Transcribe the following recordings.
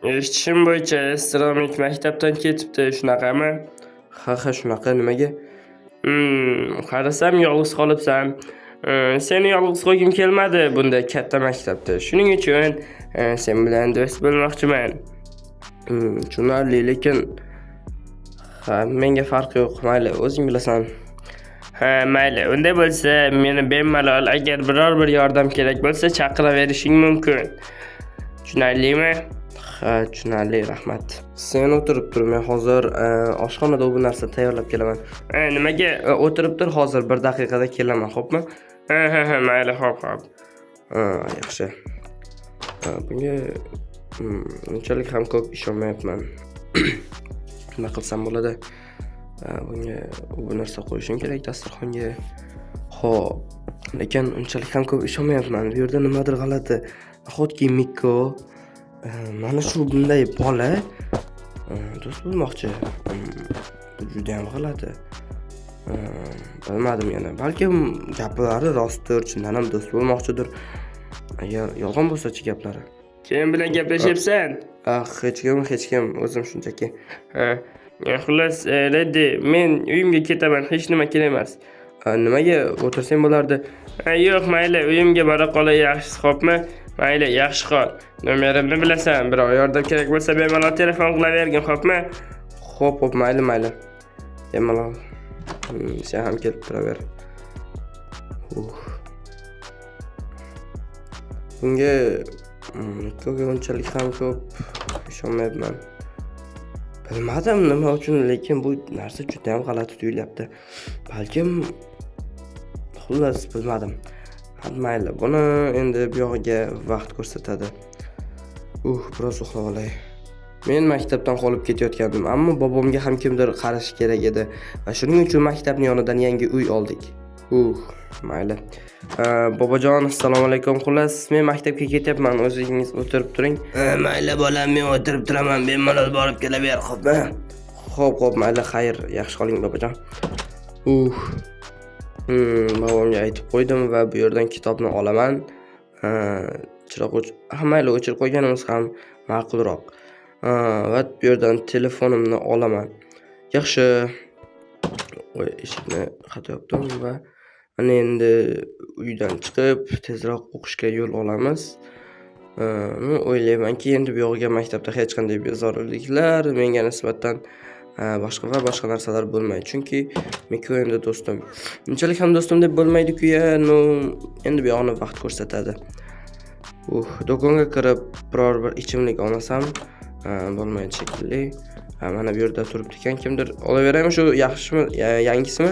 Eshitishim bo'yicha Islomik maktabdan ketibdi, shunaqami? Ha, shunaqa nimaga? Qarasam yolg'iz qolibsan. Seni yolg'iz qo'ygim kelmadi bunday katta maktabda. Shuning uchun sen bilan do'st bo'lmoqchiman. Tushunarli, lekin menga farqi yo'q. Mayli, o'zing bilasan. Ha, mayli. Unday bo'lsa, meni bemalol agar biror bir yordam kerak bo'lsa chaqiraverishing mumkin. Tushunarlimi? Ha, tushunarli, rahmat. Sen o'tirib tur, men hozir oshxonada bu narsa tayyorlab kelaman. Nimaga? O'tirib tur, hozir 1 daqiqada kelaman, xo'pmi? Ha, mayli, xo'p. Yaxshi. Bunga unchalik ham ko'p ishonmayapman. Nima qilsam bo'ladi? Bunga bu narsa qo'yishim kerak dasturxonga. Xo'p, lekin unchalik ham ko'p ishonmayapman. Bu yerda nimadir g'alati. Nahotki Mikko mana shu bunday bola do'st bo'lmoqchi. Bu juda ham g'alati. Bilmadim yana. Balkim gaplari rostdir, chindan ham do'st bo'lmoqchidir. Agar yolg'on bo'lsa-chi gaplari. Kim bilan gaplashyapsan? Hech kim, o'zim shunchaki. Xullas, Reddi, men uyimga ketaman, hech nima kerak emas. Nimaga o'tirsang bo'lardi? Yo'q, mayli, uyimga bora qolay, yaxshi, xo'pmi? Mayli, yaxshi qol. Nomerimni bilasan, biror yordam kerak bo'lsa bemalol telefon qilavergin, xo'pmi? Xo'p, mayli. Bemalol. Sen ham kelib turaver. Bunga Mikkoga unchalik ham ko'p ishonmayapman. Bilmadim nima uchun, lekin bu narsa juda ham g'alati tuyulyapti. Balkim xullas bilmadim. Mayli, buni endi bu yog'iga vaqt ko'rsatadi. Biroz uxlab olay. Men maktabdan qolib ketayotgandim, ammo bobomga ham kimdir qarashi kerak edi va shuning uchun maktabning yonidan yangi uy oldik. Mayli. Bobojon, assalomu alaykum. Xullas, men maktabga ketyapman. O'zingiz o'tirib turing. Mayli bolam, men o'tirib turaman. Bemalol borib kelaver, xo'pmi? Xo'p, mayli, xayr. Yaxshi qoling, bobojon. Bobomga aytib qo'ydim va bu yerdan kitobni olaman. Chiroq mayli, o'chirib qo'yganimiz ham ma'qulroq. Va bu yerdan telefonimni olaman. Yaxshi. Eshikni xatayaptim va ana endi uydan chiqib tezroq o'qishga yo'l olamiz. O'ylaymanki, endi bu yog'iga maktabda hech qanday bezoriliklar menga nisbatan boshqa narsalar bo'lmaydi. Chunki Mikko endi do'stim. Unchalik ham do'stim deb bo'lmaydi-ku, endi bu yog'ini vaqt ko'rsatadi. Do'konga kirib biror bir ichimlik olsam bo'lmaydi shekilli. Mana bu yerda turibdi ekan, kimdir olaveraymi shu, yaxshimi, yangisimi?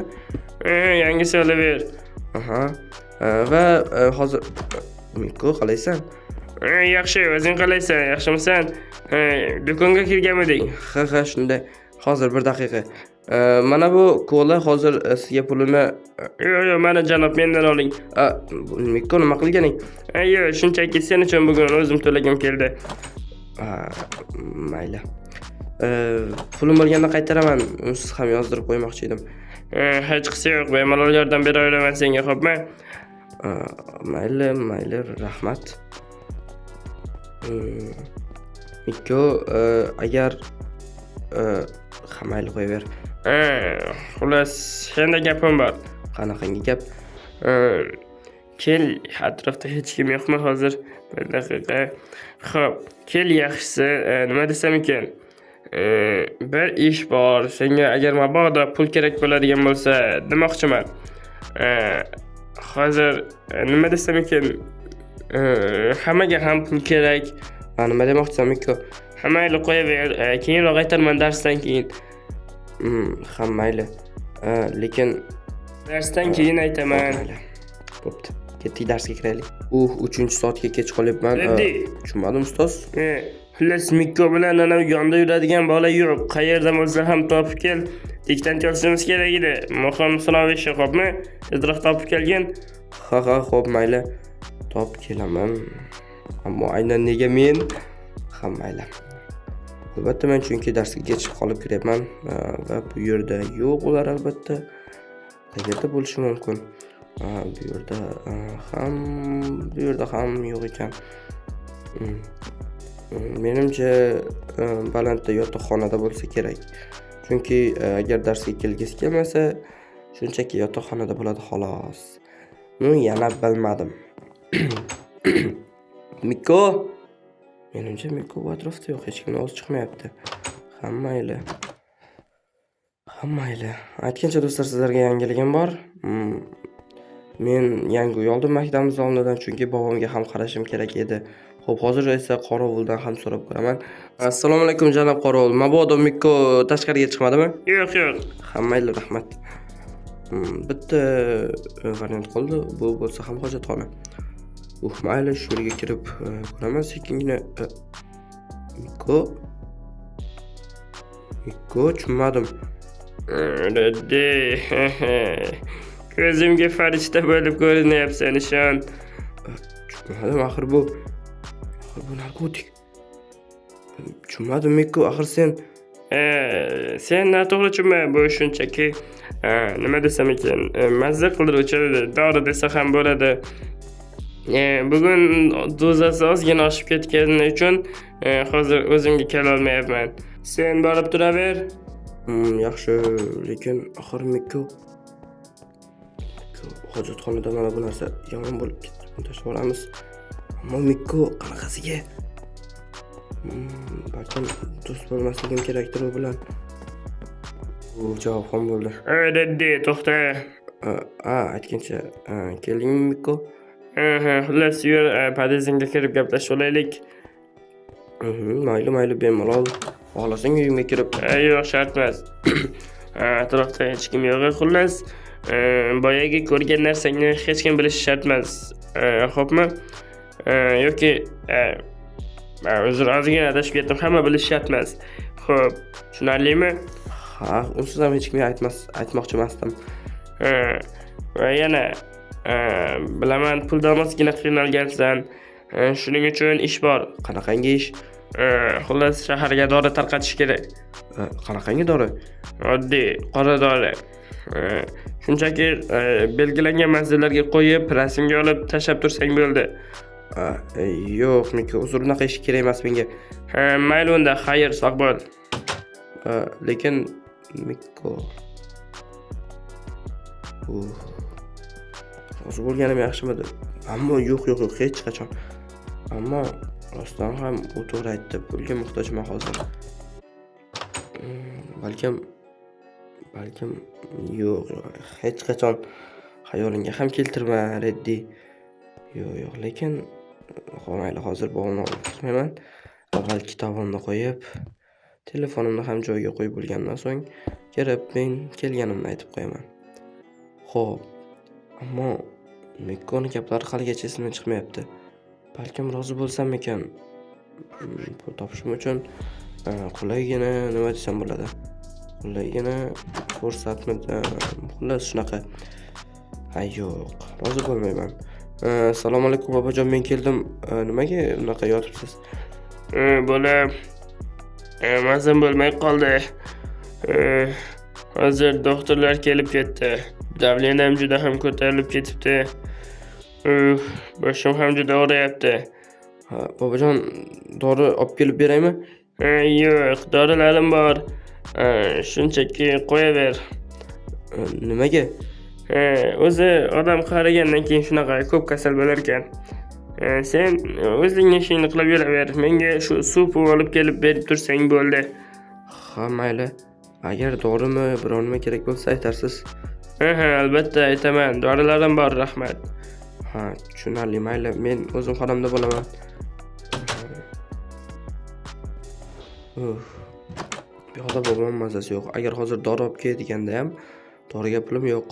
Yangisi olaver. Va hozir Mikko, qalaysan? Yaxshi, o'zing qalaysan? Yaxshimisan? Do'konga kirganmiding? Ha, shunday. Hozir 1 daqiqa. Mana bu kola hozir sizga pulini. Yo'q, mana janob, mendan oling. Mikko, nima qilganing? Yo'q, shunchaki sen uchun bugun o'zim to'lagim keldi. Mayli. Pulim bo'lganda qaytaraman. Siz ham yozdirib qo'ymoqchi edim. Hech qisi yo'q, bemalol yordam beraveraman senga, xo'pmi? Mayli, rahmat. Mikko, agar mayli, qo'yaver. Xullas, senda gapim bor. Qanaqangi gap? Kel, atrofda hech kim yo'qmi hozir? 1 daqiqa. Xo'p, kel, yaxshisi, nima desam ekan? Bir ish bor. Senga agar mabodo pul kerak bo'ladigan bo'lsa, demoqchiman. Hozir nima desam ekan? Hammaga ham pul kerak. Nima demoqchisan, Mikko? Mayli, qo'yaver. Keyinroq aytaman, darsdan keyin. Mayli. Lekin darsdan keyin aytaman. Bo'pti. Ketdik, darsga kiraylik. 3-soatga kech qolyapman. Tushunmadim, ustoz. Xullas, Mikko bilan ana yonda yuradigan bola yo'q. Qayerda bo'lsa ham topib kel. Diktant yozishimiz kerak edi. Muhim sinov ishi, xo'pmi? Tezroq topib kelgin. Ha, xo'p, mayli. Topib kelaman. Ammo aynan nega men? Mayli. Albatta, men chunki darsga kech qolib kiryapman va bu yerda yo'q ular albatta. Qayerda bo'lishi mumkin? Bu yerda ham yo'q ekan. Menimcha balandda yotoqxonada bo'lsa kerak. Chunki agar darsga kelgisi kelmasa, shunchaki yotoqxonada bo'ladi xolos. Yana bilmadim. Miko. Menimcha Miko bu atrofda yo'q, hech kimning o'zi chiqmayapti. Hammayli. Aytgancha do'stlar, sizlarga yangiligim bor. Men yangi uy oldim maktabimiz oldidan, chunki bobomga ham qarashim kerak edi. Xo'p, hozir esa qorovuldan ham so'rab ko'raman. Assalomu alaykum janob qorovul. Mabodo Miko tashqariga chiqmadimi? Yo'q. Hammayli, rahmat. Bitta variant qoldi. Bu bo'lsa ham hojatxona. Mayli, shu yerga kirib ko'raman sekingina. Miko, tushunmadim. Ko'zimga farishta bo'lib ko'rinyapsan, ishon. Tushunmadim, axir bu narkotik. Tushunmadim Miko, axir sen noto'g'ri tushunma, bu shunchaki nima desam ekan, mazza qildiruvchi dori desa ham bo'ladi. Bugun dozasi ozgina oshib ketgani uchun hozir o'zimga kela olmayapman. Sen borib turaver. Yaxshi, lekin axir Miko hojatxonada mana bu narsa yomon bo'lib ketdi. Tashlab olamiz. Ammo Miko qanaqasiga? Balkim do'st bo'lmasligim kerakdir u bilan. Bu javob ham bo'ldi. Daddi, to'xta. Aytgancha keldingmi Miko? Xullas, yur, podyezdingga kirib gaplashib olaylik. Mayli, bemalol. Xohlasang uyimga kirib. Yo'q, shart emas. Atrofda hech kim yo'q. Xullas, boyagi ko'rgan narsangni hech kim bilishi shart emas. Xo'pmi? Yoki o'zim ozgina adashib ketdim, hamma bilishi shart emas. Xo'p, tushunarlimi? Unsiz ham hech kimga aytmoqchi emasdim. Va yana bilaman, puldan ozgina qiynalgansan. Shuning uchun ish bor. Qanaqangi ish? Xullas, shaharga dori tarqatish kerak. Qanaqangi dori? Oddiy qora dori. Shunchaki belgilangan manzillarga qo'yib, rasmga olib tashlab tursang bo'ldi. Yo'q, Miko, uzr, unaqa ish kerak emas menga. Mayli unda, xayr, sog' bo'l. Lekin Miko, hozir bo'lganim yaxshimidi? Ammo yo'q, hech qachon. Ammo rostdan ham u to'g'ri aytdi. Pulga muhtojman hozir. Balkim yo'q, hech qachon xayolingga ham keltirma, Reddi. Yo'q, lekin mayli, hozir bobomni olib chiqmayman. Avval kitobimni qo'yib, telefonimni ham joyiga qo'yib bo'lgandan so'ng kirib men kelganimni aytib qo'yaman. Xo'p, ammo Mikkoning gaplari haligacha esimdan chiqmayapti. Balkim rozi bo'lsam ekan, pul topishim uchun qulaygina nima desam bo'ladi? Qulaygina ko'rsatmada, xullas shunaqa. Yo'q, rozi bo'lmayman. Assalomu alaykum bobojon, men keldim. Nimaga unaqa yotibsiz? Bolam, mazam bo'lmay qoldi. Hozir doktorlar kelib ketdi. Davlenam juda ham ko'tarilib ketibdi. Boshim ham juda og'riyapti. Bobojon, dori olib kelib beraymi? Yo'q, dorilarim bor. Shunchaki qo'yaver. Nimaga? O'zi odam qarigandan keyin shunaqa ko'p kasal bo'lar ekan. Sen o'zingning ishingni qilib yuraver. Menga shu suv olib kelib berib tursang bo'ldi. Mayli. Agar dorimi, biror nima kerak bo'lsa aytarsiz. Albatta aytaman. Dorilarim bor, rahmat. Tushunarli, mayli. Men o'zim xonamda bo'laman. Bu yoqda bobom mazasi yo'q. Agar hozir dori olib kelganda ham doriga pulim yo'q.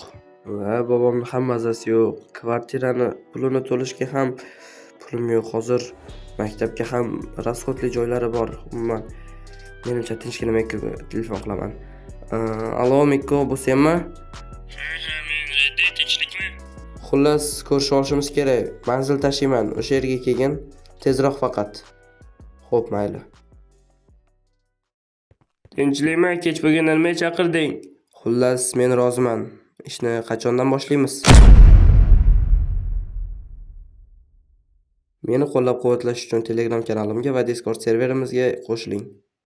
Va bobomning ham mazasi yo'q. Kvartirani pulini to'lashga ham pulim yo'q. Hozir maktabga ham rasxodli joylari bor. Umuman menimcha tinchgina Mikkoga telefon qilaman. Allo Mikko, bu senmi? Men tinchlikmi? Xullas, ko'rishib olishimiz kerak. Manzil tashiyman. O'sha yerga kelgin. Tezroq faqat. Xo'p, mayli. Tinchlikmi? Kech bo'lganda nima chaqirding? Xullas, men roziman. Ishni qachondan boshlaymiz? Meni qo'llab-quvvatlash uchun Telegram kanalimga va Discord serverimizga qo'shiling.